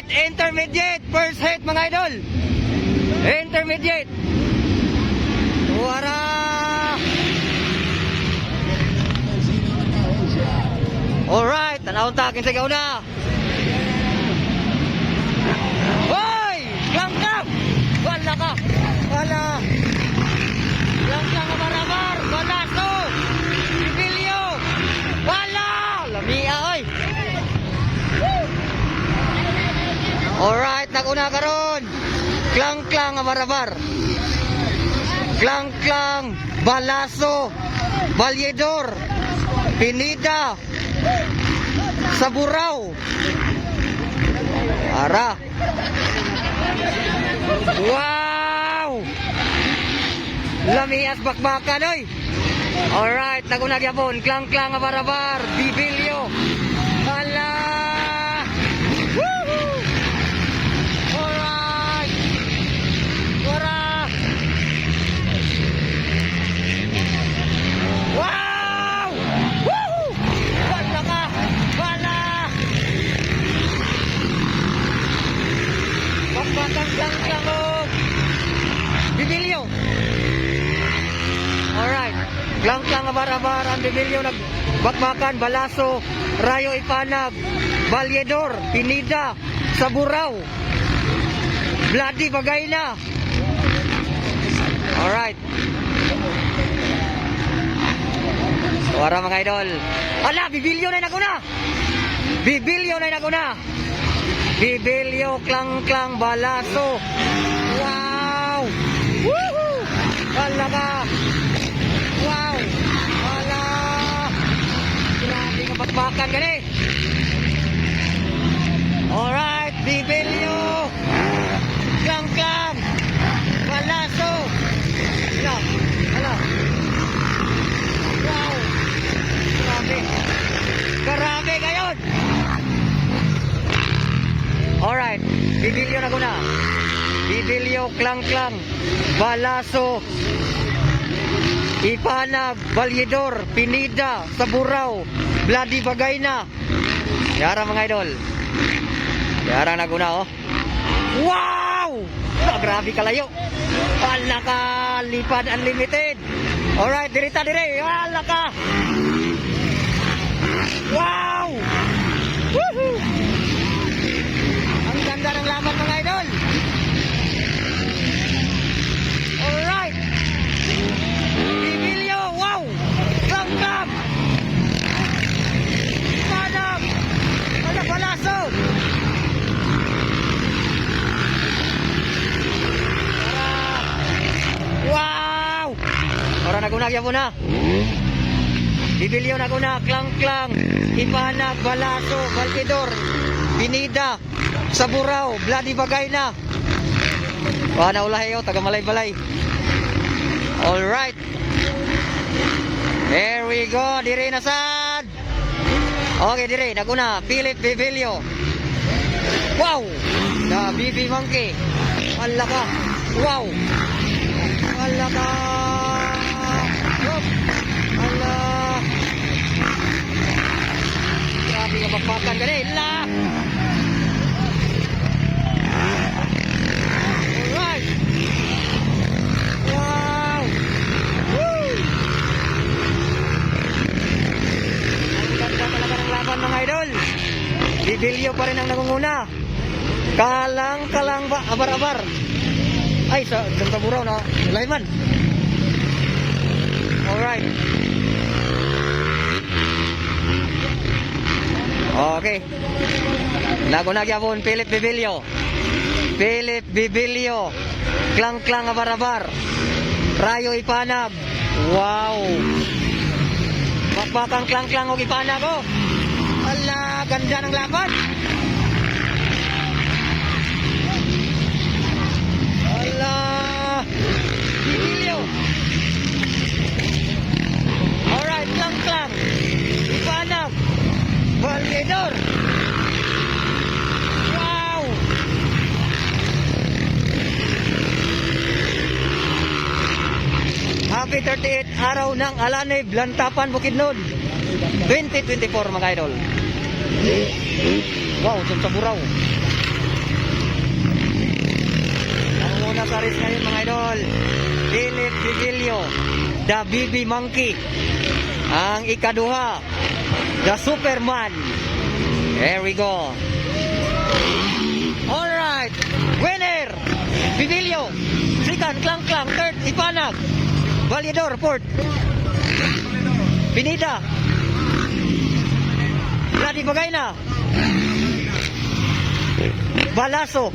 Alright, intermediate. First hit mga idol. Intermediate. Wara. Alright, tanawang takin sa gauna. Hoy! Langkap! Wala ka! Wala! Langkap ka barabar! Balaso! Bibilyo! Wala! Lamia oy! Alright, naguna karon. Klang-klang nga barabar. Klang-klang, balaso, balyedor, pinida, saburaw. Ara. Wow! Lamias bakbakan oy. Alright, naguna gyapon. Klang-klang nga barabar, bibilyo. Hala! Woohoo! Alright! Wara! Wow! Woohoo! Wala ka! Wala! Bakbakan klang-klang o bibilyo. Alright. Klang-klang nga barabar ang bibilyo nagbakbakan, balaso, rayo ipanag, balyedor, pinida, saburaw, bloody bagay na. Alright. Wara mga idol. Ala, bibilyo na naguna. Bibilyo na naguna. Bibilyo, klang-klang, balaso. Wow! Woohoo! Wala ka! Wow! Wala! Grabe ka bakbakan gani! Alright! Bibilyo! Klang-klang! Balaso! Hala! Hala! Wow! Grabe! Grabe ngayon! Alright! Bibilyo na guna! Bibilyo, klang-klang, balaso, ipanag, balyedor, pinida, saburaw, bloody bagay na. Yara mga idol. Yara naguna oh. Wow! Grabe kalayo. Wala ka, lipad unlimited. Alright, dirita dire. Wala ka. Wow! Woohoo! Ang ganda ng laban mga idol. Alright. Bibilyo, wow. Klang-klang. Panag. Ano, balaso. Wow. Ora nagunagya po na. Bibilyo naguna, klang-klang, ipanag, balaso, balyedor, pinida, saburaw, bloody bagay na. Wala ulahe yo, taga malay-balay. Alright. There we go. Dire na sad. Okay, dire. Naguna. Philip Bibilyo. Wow. The BB Monkey. Wala ka. Wow. Wala ka. Wala. Grabe ka bakbakan ka rin. La. Alright. Wow! Woo! Ang ganda talaga ng laban mga idol. Bibilyo pa rin ang nangunguna. Kalang-kalang ba? Abar-abar. Ay, sa Saburaw na. Layman. Alright. Okay. Nagunagya po Philip Bibilyo. Philip Bibilyo. Klang-klang abar-abar. Rayo ipanag. Wow. Bakbakang klang-klang o ipanag oh. Ala, ganda ng laban. Ala. Bibilyo. Alright, klang-klang. Ipanag. Balyedor. Wow. Happy 38 araw ng Alanay, Blantapan, Bukidnon 2024 mga idol. Wow, sa Saburaw. nasa race ngayon mga idol. Philip Vigilio, the BB Monkey. Ang ikaduha, the Superman. There we go. Alright, winner, Vigilio. Second, Klang Klang. Third, Ipanag. Valedor, fourth. Pinida. Bloody Bagay na. Balaso.